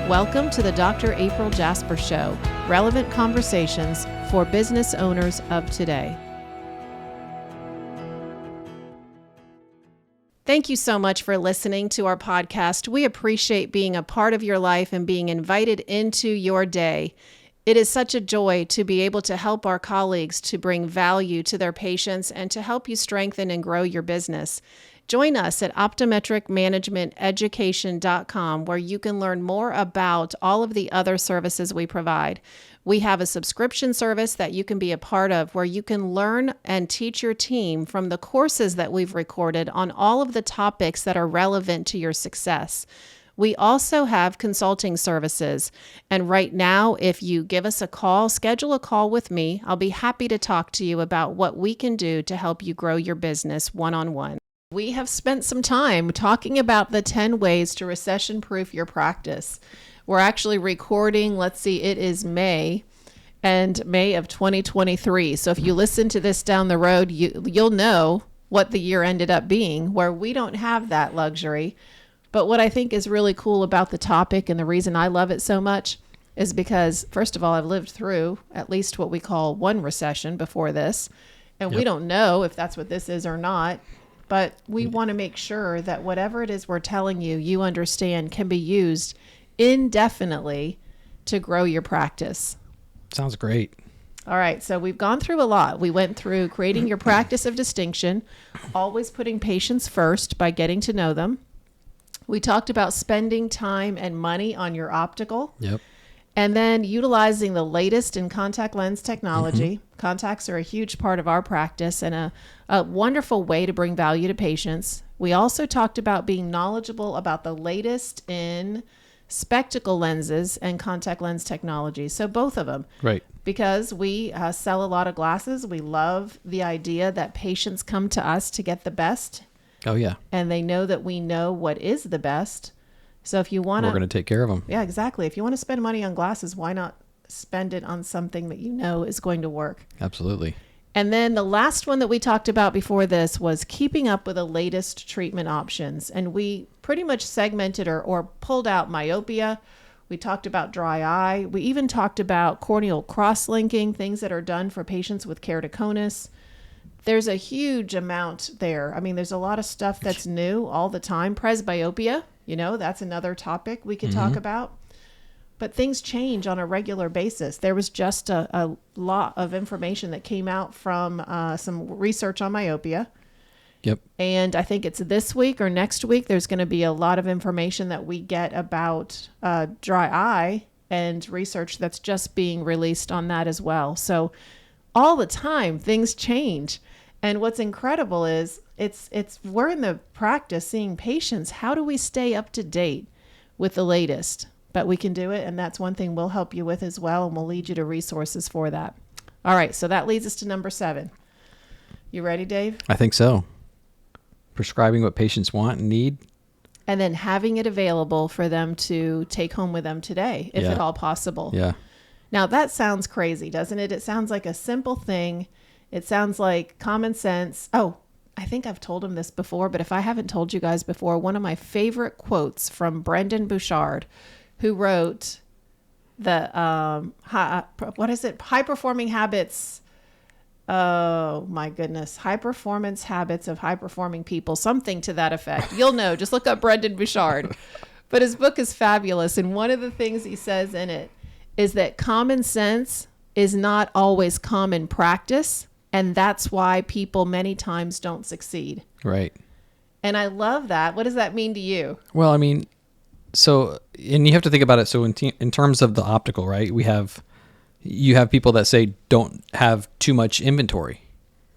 Welcome to the Dr. April Jasper Show, relevant conversations for business owners of today. Thank you so much for listening to our podcast. We appreciate being a part of your life and being invited into your day. It is such a joy to be able to help our colleagues to bring value to their patients and to help you strengthen and grow your business. Join us at optometricmanagementeducation.com, where you can learn more about all of the other services we provide. We have a subscription service that you can be a part of, where you can learn and teach your team from the courses that we've recorded on all of the topics that are relevant to your success. We also have consulting services. And right now, if you give us a call, schedule a call with me, I'll be happy to talk to you about what we can do to help you grow your business one-on-one. We have spent some time talking about the 10 ways to recession-proof your practice. We're actually recording, it is May of 2023. So if you listen to this down the road, you'll know what the year ended up being, where we don't have that luxury. But what I think is really cool about the topic, and the reason I love it so much, is because, first of all, I've lived through at least what we call one recession before this, and we don't know if that's what this is or not. But we want to make sure that whatever it is we're telling you, you understand can be used indefinitely to grow your practice. Sounds great. All right. So we've gone through a lot. We went through creating your practice of distinction, always putting patients first by getting to know them. We talked about spending time and money on your optical. Yep. And then utilizing the latest in contact lens technology. Contacts are a huge part of our practice and a wonderful way to bring value to patients. We also talked about being knowledgeable about the latest in spectacle lenses and contact lens technology. So both of them. Right. Because we sell a lot of glasses. We love the idea that patients come to us to get the best. Oh, yeah. And they know that we know what is the best. So if you want to... We're going to take care of them. Yeah, exactly. If you want to spend money on glasses, why not spend it on something that you know is going to work? Absolutely. And then the last one that we talked about before this was keeping up with the latest treatment options. And we pretty much segmented or pulled out myopia. We talked about dry eye. We even talked about corneal cross-linking, things that are done for patients with keratoconus. There's a huge amount there. I mean, there's a lot of stuff that's new all the time. Presbyopia, that's another topic we could talk about. But things change on a regular basis. There was just a lot of information that came out from some research on myopia. Yep. And I think it's this week or next week, there's going to be a lot of information that we get about dry eye and research that's just being released on that as well. So all the time, things change. And what's incredible is we're in the practice seeing patients. How do we stay up to date with the latest? But we can do it. And that's one thing we'll help you with as well. And we'll lead you to resources for that. All right. So that leads us to number 7. You ready, Dave? I think so. Prescribing what patients want and need. And then having it available for them to take home with them today, if at all possible. Yeah. Now that sounds crazy, doesn't it? It sounds like a simple thing. It sounds like common sense. Oh, I think I've told him this before, but if I haven't told you guys before, one of my favorite quotes from Brendan Bouchard, who wrote the, High Performing Habits. Oh my goodness. High Performance Habits of High Performing People, something to that effect. You'll know, just look up Brendan Bouchard. But his book is fabulous. And one of the things he says in it is that common sense is not always common practice. And that's why people many times don't succeed. Right. And I love that. What does that mean to you? Well, I mean, and you have to think about it. So in terms of the optical, right, you have people that say don't have too much inventory,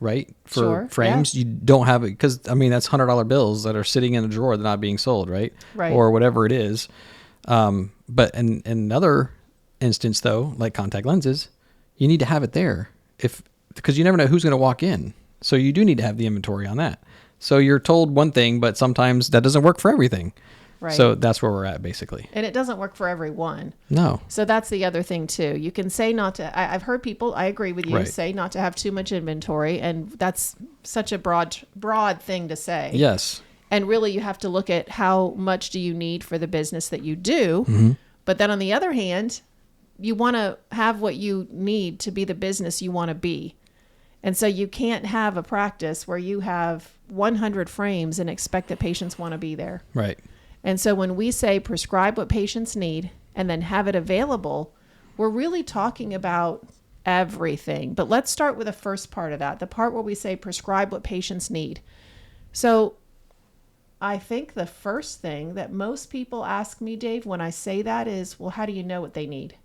right? For frames, you don't have it because, that's $100 bills that are sitting in a drawer. They're not being sold, right? Right. Or whatever it is. But in another instance, though, like contact lenses, you need to have it there because you never know who's going to walk in. So you do need to have the inventory on that. So you're told one thing, but sometimes that doesn't work for everything. Right. So that's where we're at, basically. And it doesn't work for everyone. No. So that's the other thing, too. You can say not to... I've heard people, I agree with you, say not to have too much inventory. And that's such a broad thing to say. Yes. And really, you have to look at how much do you need for the business that you do. Mm-hmm. But then on the other hand, you want to have what you need to be the business you want to be. And so you can't have a practice where you have 100 frames and expect that patients want to be there. Right. And so when we say prescribe what patients need and then have it available, we're really talking about everything. But let's start with the first part of that, the part where we say prescribe what patients need. So I think the first thing that most people ask me, Dave, when I say that is, well, how do you know what they need?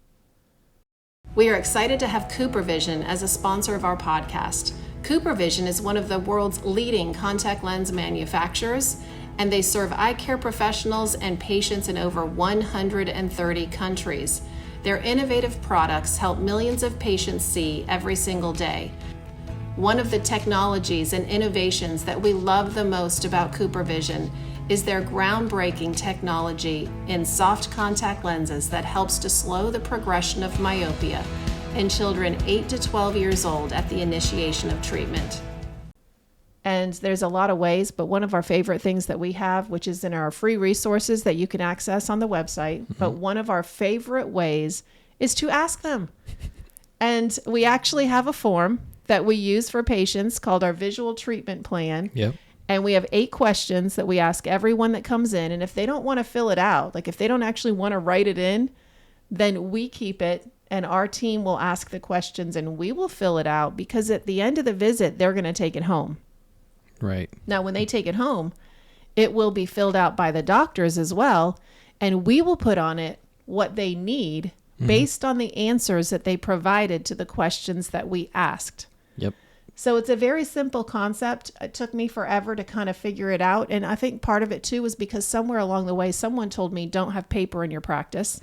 We are excited to have CooperVision as a sponsor of our podcast. CooperVision is one of the world's leading contact lens manufacturers, and they serve eye care professionals and patients in over 130 countries. Their innovative products help millions of patients see every single day. One of the technologies and innovations that we love the most about CooperVision is their groundbreaking technology in soft contact lenses that helps to slow the progression of myopia in children 8 to 12 years old at the initiation of treatment. And there's a lot of ways, but one of our favorite things that we have, which is in our free resources that you can access on the website, but one of our favorite ways is to ask them. And we actually have a form that we use for patients called our visual treatment plan. Yep. And we have 8 questions that we ask everyone that comes in. And if they don't want to fill it out, like if they don't actually want to write it in, then we keep it and our team will ask the questions and we will fill it out, because at the end of the visit, they're going to take it home. Right. Now, when they take it home, it will be filled out by the doctors as well. And we will put on it what they need based on the answers that they provided to the questions that we asked. Yep. So it's a very simple concept. It took me forever to kind of figure it out. And I think part of it too was because somewhere along the way, someone told me, don't have paper in your practice.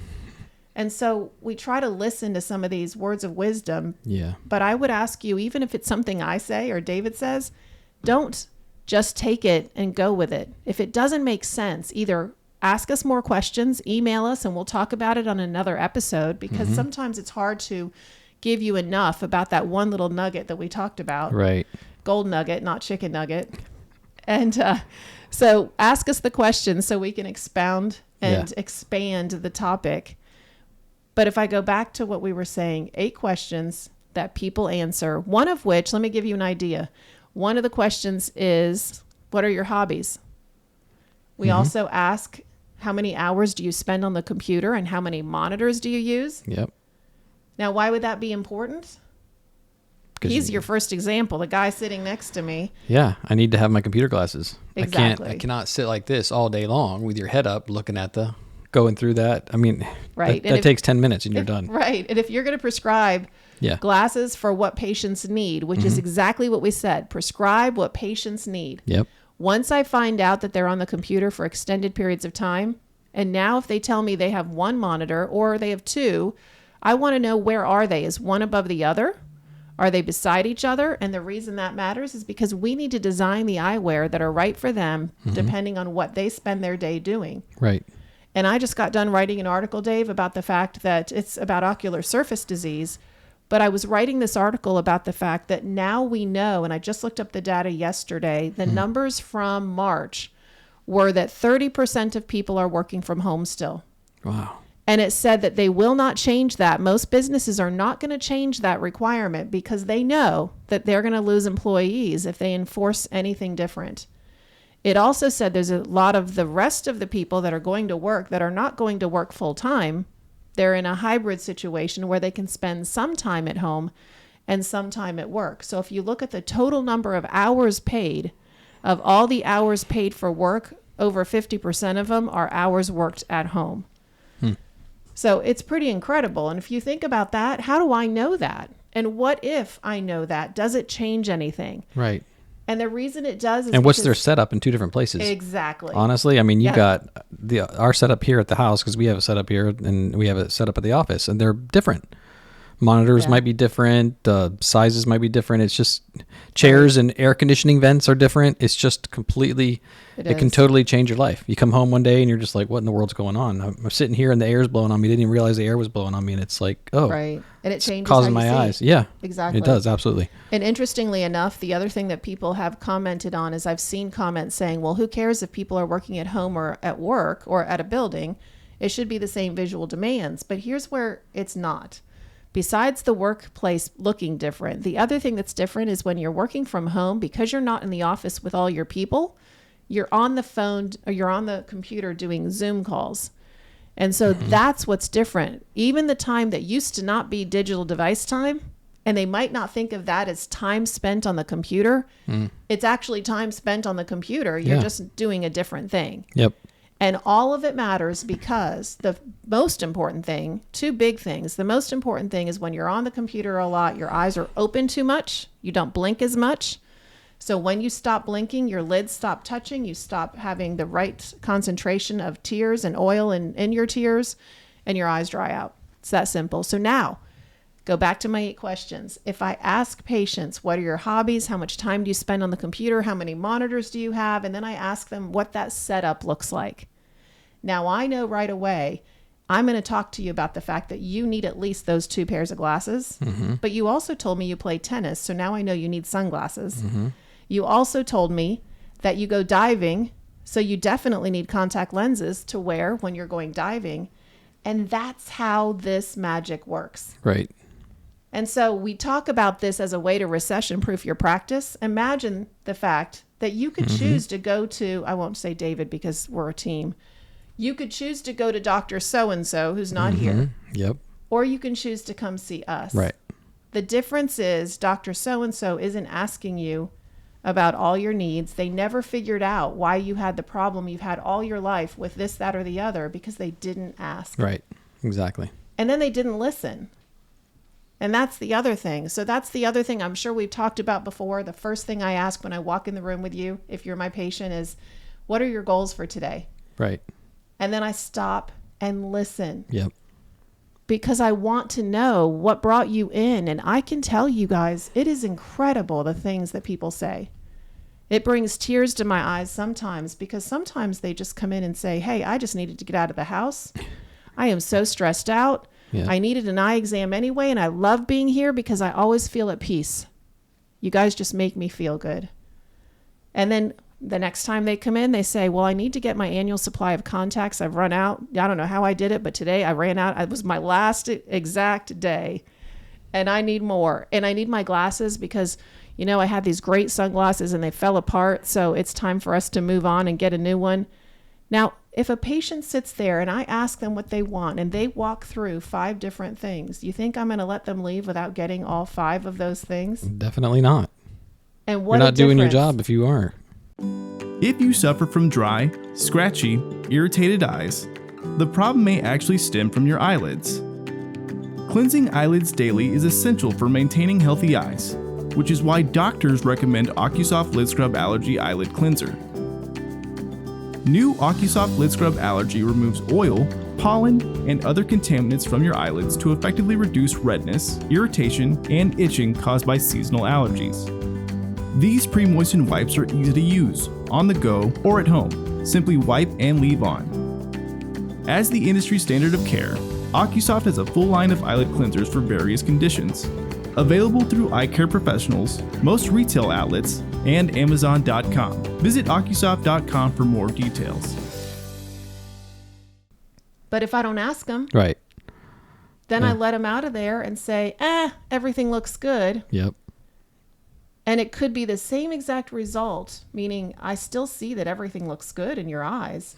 And so we try to listen to some of these words of wisdom. Yeah. But I would ask you, even if it's something I say or David says, don't just take it and go with it. If it doesn't make sense, either ask us more questions, email us, and we'll talk about it on another episode, because sometimes it's hard to give you enough about that one little nugget that we talked about. Right. Gold nugget, not chicken nugget. And so ask us the questions so we can expound and expand the topic. But if I go back to what we were saying, 8 questions that people answer, one of which, let me give you an idea. One of the questions is, what are your hobbies? We also ask, how many hours do you spend on the computer and how many monitors do you use? Yep. Now, why would that be important? He's your first example, the guy sitting next to me. Yeah, I need to have my computer glasses. Exactly. I cannot sit like this all day long with your head up looking at going through that. I mean, right. that takes 10 minutes and you're done. Right. And if you're going to prescribe glasses for what patients need, which is exactly what we said, prescribe what patients need. Yep. Once I find out that they're on the computer for extended periods of time, and now if they tell me they have 1 monitor or they have 2, I want to know, where are they? Is one above the other? Are they beside each other? And the reason that matters is because we need to design the eyewear that are right for them, depending on what they spend their day doing. Right. And I just got done writing an article, Dave, about the fact that it's about ocular surface disease. But I was writing this article about the fact that now we know, and I just looked up the data yesterday, the numbers from March were that 30% of people are working from home still. Wow. And it said that they will not change that. Most businesses are not going to change that requirement because they know that they're going to lose employees if they enforce anything different. It also said there's a lot of the rest of the people that are going to work that are not going to work full time. They're in a hybrid situation where they can spend some time at home and some time at work. So if you look at the total number of hours paid, of all the hours paid for work, over 50% of them are hours worked at home. So it's pretty incredible. And if you think about that, how do I know that? And what if I know that? Does it change anything? Right. And the reason it does is, and what's their setup in 2 different places? Exactly. Honestly, I mean, you got our setup here at the house, because we have a setup here and we have a setup at the office, and they're different. Monitors might be different. Sizes might be different. It's just chairs and air conditioning vents are different. It's just completely, it can totally change your life. You come home one day and you're just like, what in the world's going on? I'm sitting here and the air's blowing on me. Didn't even realize the air was blowing on me. And it's like, oh, right. And it changes causing how you my see. eyes. Yeah, exactly. It does. Absolutely. And interestingly enough, the other thing that people have commented on is I've seen comments saying, well, who cares if people are working at home or at work or at a building? It should be the same visual demands, but here's where it's not. Besides the workplace looking different, the other thing that's different is when you're working from home, because you're not in the office with all your people, you're on the phone or you're on the computer doing Zoom calls. And so that's what's different. Even the time that used to not be digital device time, and they might not think of that as time spent on the computer, it's actually time spent on the computer. You're just doing a different thing. Yep. And all of it matters because the most important thing, two big things. The most important thing is when you're on the computer a lot, your eyes are open too much. You don't blink as much. So when you stop blinking, your lids stop touching. You stop having the right concentration of tears and oil in your tears, and your eyes dry out. It's that simple. So now, go back to my 8 questions. If I ask patients, what are your hobbies? How much time do you spend on the computer? How many monitors do you have? And then I ask them what that setup looks like. Now I know right away, I'm going to talk to you about the fact that you need at least those 2 pairs of glasses. But you also told me you play tennis. So now I know you need sunglasses. You also told me that you go diving. So you definitely need contact lenses to wear when you're going diving. And that's how this magic works. Right. And so we talk about this as a way to recession-proof your practice. Imagine the fact that you could choose to go to, I won't say David because we're a team. You could choose to go to Dr. So-and-so who's not here. Yep. Or you can choose to come see us. Right. The difference is Dr. So-and-so isn't asking you about all your needs. They never figured out why you had the problem you've had all your life with this, that, or the other because they didn't ask. Right. Exactly. And then they didn't listen. And that's the other thing. So that's the other thing I'm sure we've talked about before. The first thing I ask when I walk in the room with you, if you're my patient, is, what are your goals for today? Right. And then I stop and listen. Yep. Because I want to know what brought you in. And I can tell you guys, it is incredible the things that people say. It brings tears to my eyes sometimes because sometimes they just come in and say, hey, I just needed to get out of the house. I am so stressed out. Yeah. I needed an eye exam anyway, and I love being here because I always feel at peace. You guys just make me feel good. And then the next time they come in, they say, well, I need to get my annual supply of contacts. I've run out. I don't know how I did it, but today I ran out. It was my last exact day, and I need more. And I need my glasses because, you know, I had these great sunglasses and they fell apart, so it's time for us to move on and get a new one. Now, if a patient sits there and I ask them what they want and they walk through 5 different things, you think I'm going to let them leave without getting all 5 of those things? Definitely not. And what You're not doing your difference. job if you are. If you suffer from dry, scratchy, irritated eyes, the problem may actually stem from your eyelids. Cleansing eyelids daily is essential for maintaining healthy eyes, which is why doctors recommend OcuSoft Lid Scrub Allergy Eyelid Cleanser. New OcuSoft Lid Scrub Allergy removes oil, pollen, and other contaminants from your eyelids to effectively reduce redness, irritation, and itching caused by seasonal allergies. These pre-moistened wipes are easy to use, on the go or at home. Simply wipe and leave on. As the industry standard of care, OcuSoft has a full line of eyelid cleansers for various conditions. Available through eye care professionals, most retail outlets, and Amazon.com. Visit OcuSoft.com for more details. But if I don't ask them, Right. then I let them out of there and say, everything looks good. Yep. And it could be the same exact result, meaning I still see that everything looks good in your eyes.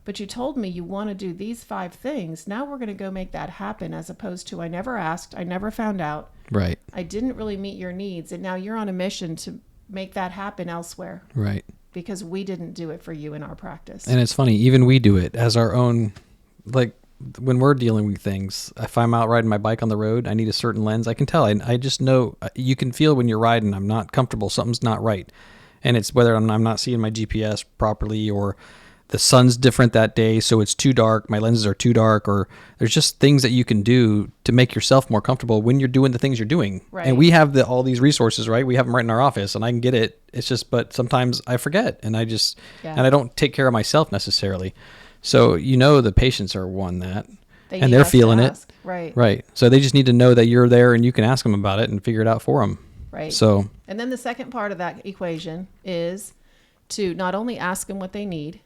But you told me you want to do these 5 things. Now we're going to go make that happen, as opposed to I never asked, I never found out. Right. I didn't really meet your needs. And now you're on a mission to make that happen elsewhere Right. because we didn't do it for you in our practice. And it's funny, even we do it as our own, like when we're dealing with things, if I'm out riding my bike on the road, I need a certain lens. I can tell. I just know, you can feel when you're riding, I'm not comfortable. Something's not right. And it's whether I'm not seeing my GPS properly, or the sun's different that day, so it's too dark, my lenses are too dark, or there's just things that you can do to make yourself more comfortable when you're doing the things you're doing. Right. And we have all these resources, right? We have them right in our office, and I can get it. It's just, but sometimes I forget, and I I don't take care of myself necessarily. So, you know, the patients are one that, They and need they're us to feeling it. ask. Right. Right. So they just need to know that you're there and you can ask them about it and figure it out for them. Right. So, And then the second part of that equation is to not only ask them what they need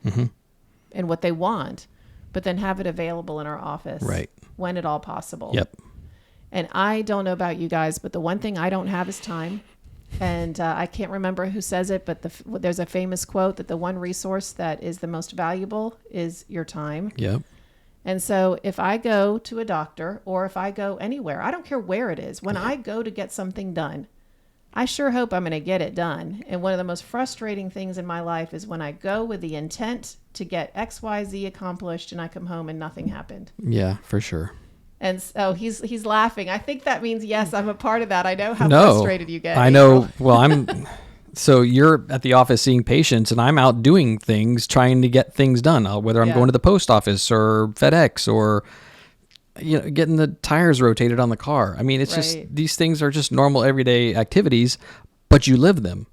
and what they want, but then have it available in our office Right. when at all possible. Yep. And I don't know about you guys, but the one thing I don't have is time. And I can't remember who says it, but there's a famous quote that the one resource that is the most valuable is your time. Yep. And so if I go to a doctor or if I go anywhere, I don't care where it is, when I go to get something done, I sure hope I'm going to get it done. And one of the most frustrating things in my life is when I go with the intent to get X, Y, Z accomplished and I come home and nothing happened. Yeah, for sure. And so he's laughing. I think that means, yes, I'm a part of that. I know how No, frustrated you get. I know. Well, so you're at the office seeing patients and I'm out doing things, trying to get things done, whether I'm going to the post office or FedEx or, getting the tires rotated on the car. I mean, it's just, these things are just normal everyday activities, but you live them.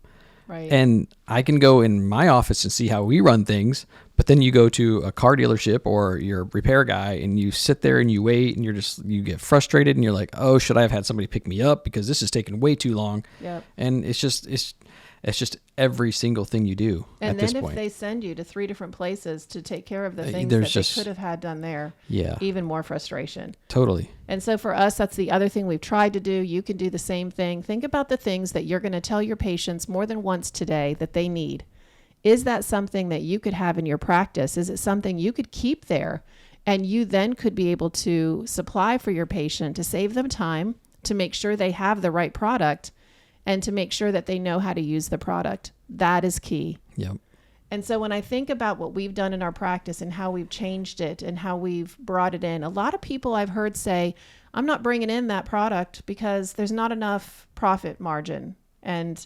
Right. And I can go in my office and see how we run things, but then you go to a car dealership or your repair guy and you sit there and you wait and you get frustrated and you're like, oh, should I have had somebody pick me up because this is taking way too long? Yep. And it's just every single thing you do at this point. And then if they send you to 3 different places to take care of the things that they could have had done there, even more frustration. Totally. And so for us, that's the other thing we've tried to do. You can do the same thing. Think about the things that you're going to tell your patients more than once today that they need. Is that something that you could have in your practice? Is it something you could keep there and you then could be able to supply for your patient to save them time, to make sure they have the right product, and to make sure that they know how to use the product? That is key. Yep. And so when I think about what we've done in our practice and how we've changed it and how we've brought it in, a lot of people I've heard say, I'm not bringing in that product because there's not enough profit margin. And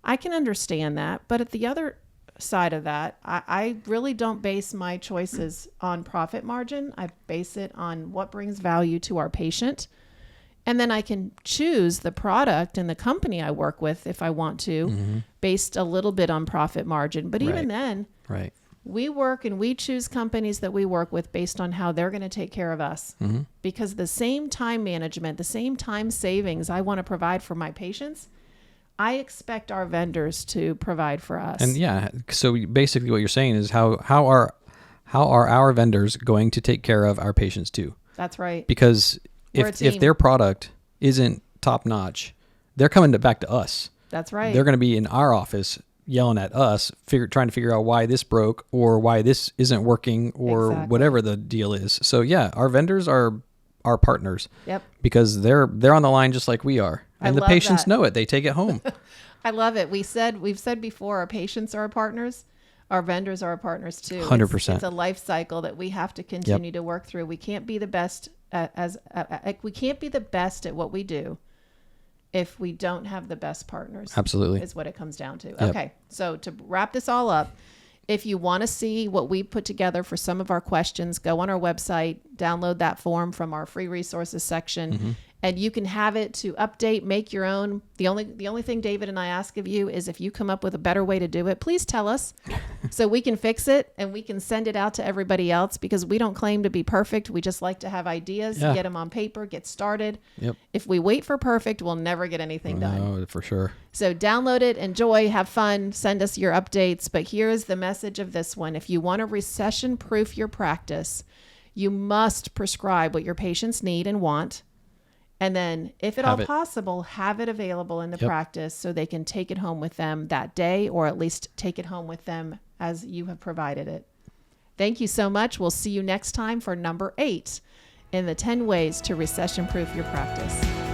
I can understand that. But at the other side of that, I really don't base my choices on profit margin. I base it on what brings value to our patient. And then I can choose the product and the company I work with if I want to, based a little bit on profit margin. But even then, we work and we choose companies that we work with based on how they're going to take care of us. Because the same time management, the same time savings I want to provide for my patients, I expect our vendors to provide for us. And so basically what you're saying is how are our vendors going to take care of our patients too? That's right. Because if their product isn't top notch, they're coming back to us. That's right. They're going to be in our office yelling at us, trying to figure out why this broke or why this isn't working or whatever the deal is. So our vendors are our partners. Yep. Because they're on the line just like we are. And the patients know it. They take it home. I love it. We've said before, our patients are our partners. Our vendors are our partners too. 100%. It's a life cycle that we have to continue to work through. We can't be the best we can't be the best at what we do if we don't have the best partners. Absolutely. Is what it comes down to. Yep. Okay. So to wrap this all up, if you want to see what we put together for some of our questions, go on our website, download that form from our free resources section. And you can have it to update, make your own. The only thing David and I ask of you is if you come up with a better way to do it, please tell us so we can fix it and we can send it out to everybody else, because we don't claim to be perfect. We just like to have ideas, get them on paper, get started. Yep. If we wait for perfect, we'll never get anything done. No, for sure. So download it, enjoy, have fun, send us your updates. But here is the message of this one. If you want to recession-proof your practice, you must prescribe what your patients need and want. And then, if at all possible, have it available in the practice so they can take it home with them that day, or at least take it home with them as you have provided it. Thank you so much. We'll see you next time for number 8 in the 10 ways to recession-proof your practice.